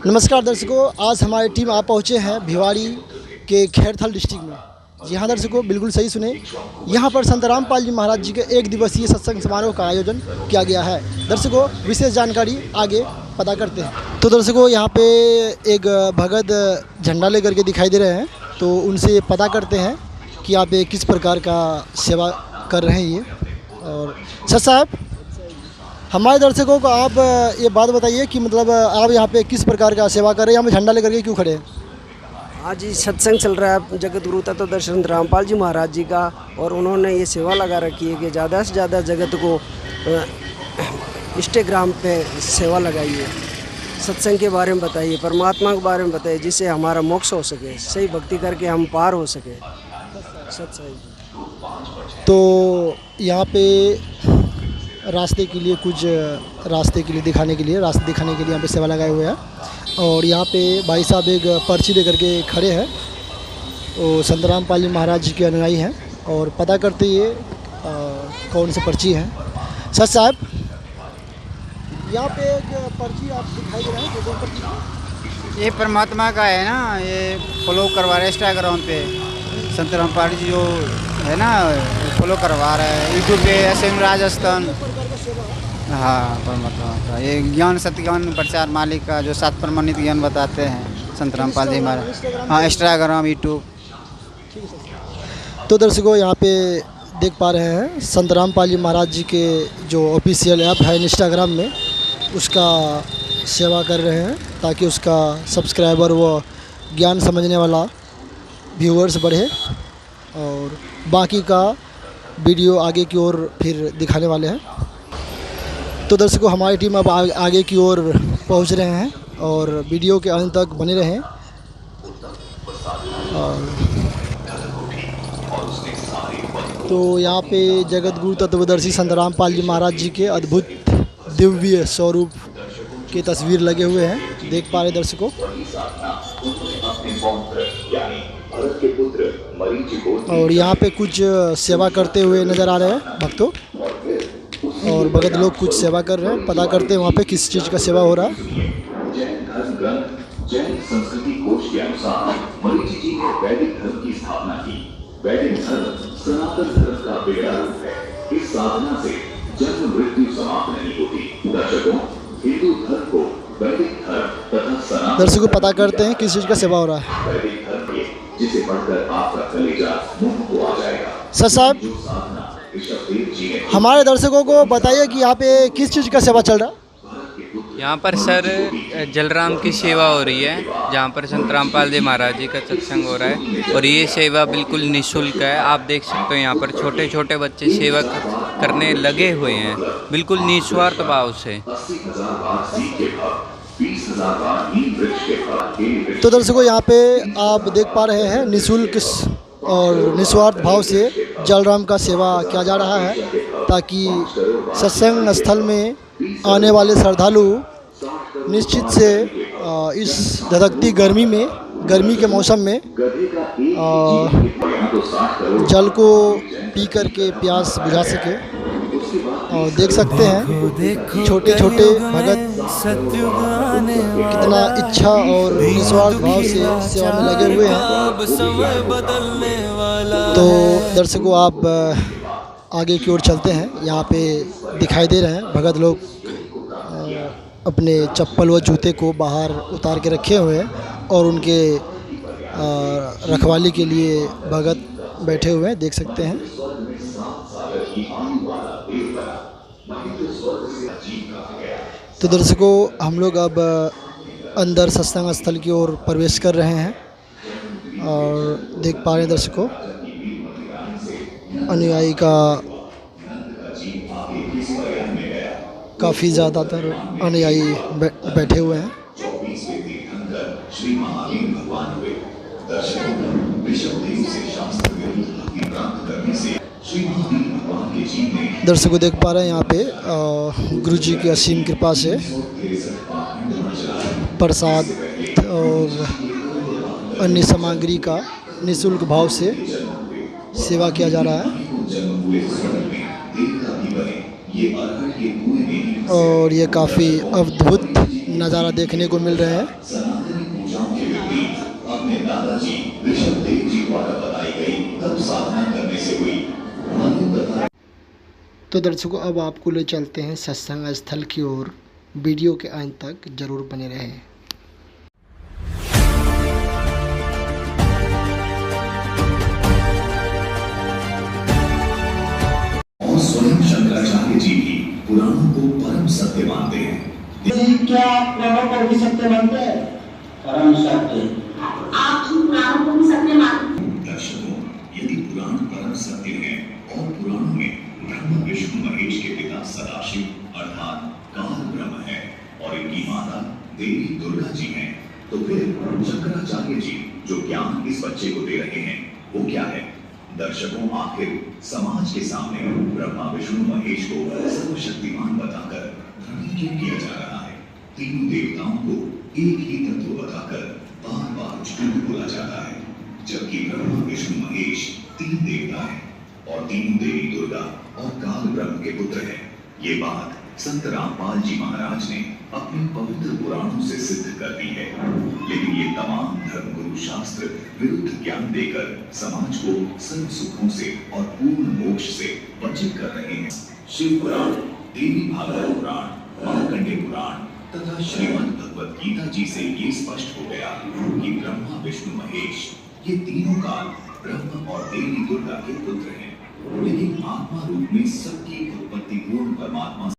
नमस्कार दर्शकों, आज हमारी टीम आप पहुँचे हैं भिवाड़ी के खैरथल डिस्ट्रिक्ट में। जी हाँ दर्शकों, बिल्कुल सही सुने। यहाँ पर संत रामपाल जी महाराज जी के 1 दिवसीय सत्संग समारोह का आयोजन किया गया है। दर्शकों, विशेष जानकारी आगे पता करते हैं। तो दर्शकों, यहाँ पे एक भगत झंडा लेकर के दिखाई दे रहे हैं, तो उनसे पता करते हैं कि आप किस प्रकार का सेवा कर रहे हैं ये। और सर साहब, हमारे दर्शकों को आप ये बात बताइए कि मतलब आप यहाँ पे किस प्रकार का सेवा कर रहे हैं, यहाँ पे झंडा लेकर के क्यों खड़े हैं? आज ही सत्संग चल रहा है जगत गुरु तत्वदर्शी रामपाल जी महाराज जी का, और उन्होंने ये सेवा लगा रखी है कि ज़्यादा से ज़्यादा जगत को इंस्टाग्राम पे सेवा लगाइए, सत्संग के बारे में बताइए, परमात्मा के बारे में बताइए, जिससे हमारा मोक्ष हो सके, सही भक्ति करके हम पार हो सके। सत्संग तो यहाँ पे रास्ते के लिए रास्ते दिखाने के लिए यहाँ पे सेवा लगाए हुए हैं। और यहाँ पे भाई साहब एक पर्ची लेकर के खड़े हैं, वो संत रामपाल जी महाराज जी के अनुयायी हैं, और पता करते ये कौन सी पर्ची है। सर साहब, यहाँ पे एक पर्ची आप दिखाई दे रहे हैं, तो पर्ची ये परमात्मा का है ना, ये फॉलो करवा रहे हैं इंस्टाग्राम पे। संत रामपाल जी जो है ना, फॉलो करवा रहे हैं यूट्यूब पे, SM राजस्थान। हाँ, परमात्मा का ये ज्ञान सत्य ज्ञान प्रचार मालिक का जो 7 प्रमाणित ज्ञान बताते हैं संत रामपाल जी महाराज। हाँ, इंस्टाग्राम यूट्यूब। तो दर्शकों, यहाँ पे देख पा रहे हैं संत रामपाल जी महाराज जी के जो ऑफिशियल ऐप है इंस्टाग्राम में, उसका सेवा कर रहे हैं ताकि उसका सब्सक्राइबर व ज्ञान समझने वाला व्यूअर्स बढ़े। और बाकी का वीडियो आगे की ओर फिर दिखाने वाले हैं। तो दर्शकों, हमारी टीम अब आगे की ओर पहुंच रहे हैं, और वीडियो के अंत तक बने रहें। तो यहाँ पे जगत गुरु तत्वदर्शी संत रामपाल जी महाराज जी के अद्भुत दिव्य स्वरूप की तस्वीर लगे हुए हैं, देख पा रहे दर्शकों। और यहाँ पे कुछ सेवा करते हुए नज़र आ रहे हैं भक्तों, और भगत लोग कुछ सेवा कर रहे हैं। पता करते हैं वहाँ पे किस चीज़ का सेवा हो रहा है। जैन संस्कृति कोश के अनुसार मरीचि जी ने वैदिक धर्म की स्थापना की। वैदिक धर्म सनातन धर्म का बेड़ा रूप है। इस साधना से जन्म मृत्यु समाप्त नहीं होती। दर्शकों, हिंदू धर्म को वैदिक धर्म तथा सनातन दर्शकों, पता करते हैं किस चीज़ का सेवा हो रहा है। वैदिक धर्म जिसे पढ़कर आपका कलेजा मुंह को आ जाएगा। सर साहब, हमारे दर्शकों को बताइए कि यहाँ पे किस चीज़ का सेवा चल रहा है? यहाँ पर सर जलराम की सेवा हो रही है, जहाँ पर संत रामपाल जी महाराज जी का सत्संग हो रहा है, और ये सेवा बिल्कुल निःशुल्क है। आप देख सकते हो यहाँ पर छोटे छोटे बच्चे सेवा करने लगे हुए हैं, बिल्कुल निस्वार्थ भाव से। तो दर्शकों, यहाँ पे आप देख पा रहे हैं निःशुल्क और निस्वार्थ भाव से जलराम का सेवा किया जा रहा है, ताकि सत्संग स्थल में आने वाले श्रद्धालु निश्चित से इस धधकती गर्मी के मौसम में जल को पी कर के प्यास बुझा सके। और देख सकते हैं छोटे छोटे भगत कितना इच्छा और निस्वार्थ भाव से सेवा में लगे हुए हैं। तो दर्शकों, आप आगे की ओर चलते हैं। यहाँ पे दिखाई दे रहे हैं भगत लोग अपने चप्पल व जूते को बाहर उतार के रखे हुए हैं, और उनके रखवाली के लिए भगत बैठे हुए हैं, देख सकते हैं। तो दर्शकों, हम लोग अब अंदर सत्संग स्थल की ओर प्रवेश कर रहे हैं, और देख पा रहे हैं दर्शकों अनुयायी का काफ़ी ज़्यादातर अनुयायी बैठे हुए हैं। दर्शकों, देख पा रहे हैं यहाँ पे गुरु जी की असीम कृपा से प्रसाद और अन्य सामग्री का निःशुल्क भाव से सेवा किया जा रहा है। और ये काफ़ी अद्भुत नज़ारा देखने को मिल रहे हैं। सनातनी पूजाओं के विपरीत अपने दादाजी ऋषभदेव जी द्वारा बताई गई तब साधना करने से हुई। तो दर्शकों, अब आपको ले चलते हैं सत्संग स्थल की ओर। वीडियो के अंत तक जरूर बने रहें। और स्वयं शंकराचार्य जी भी पुराणों को परम सत्य मानते हैं। क्या आप पुराणों को भी सत्य मानते हैं? परम सत्य। आप पुराणों को भी सत्य मानते हैं? दर्शकों, यदि पुराण परम सत्य है और पुराणों में ब्रह्मा विष्णु महेश के पिता सदाशिव अर्थात काल ब्रह्म है और इनकी माता देवी दुर्गा जी हैं, तो फिर शंकराचार्य जी जो ज्ञान इस बच्चे को दे रहे हैं वो क्या है? दर्शकों, आखिर समाज के सामने ब्रह्मा विष्णु महेश को सर्वशक्तिमान बताकर भ्रमित क्यों किया जा रहा है? तीनों देवताओं को एक ही तत्व बताकर बार बार झूठ बोला जाता है, जबकि ब्रह्मा विष्णु महेश तीन देवता हैं और तीनों देवी दुर्गा और काल ब्रह्म के पुत्र हैं। ये बात संत रामपाल जी महाराज ने अपने पवित्र पुराणों से सिद्ध कर दी है। लेकिन ये तमाम धर्मगुरु शास्त्र विरुद्ध ज्ञान देकर समाज को सर्व सुखों से और पूर्ण मोक्ष से वंचित कर रहे हैं। शिव पुराण, देवी भागवत पुराण, मार्कंडेय पुराण तथा श्रीमद् भगवत गीता जी से ये स्पष्ट हो गया कि ब्रह्मा विष्णु महेश ये तीनों काल ब्रह्म और देवी दुर्गा के पुत्र हैं, लेकिन आत्मा रूप में सबकी उत्पत्ति पूर्ण परमात्मा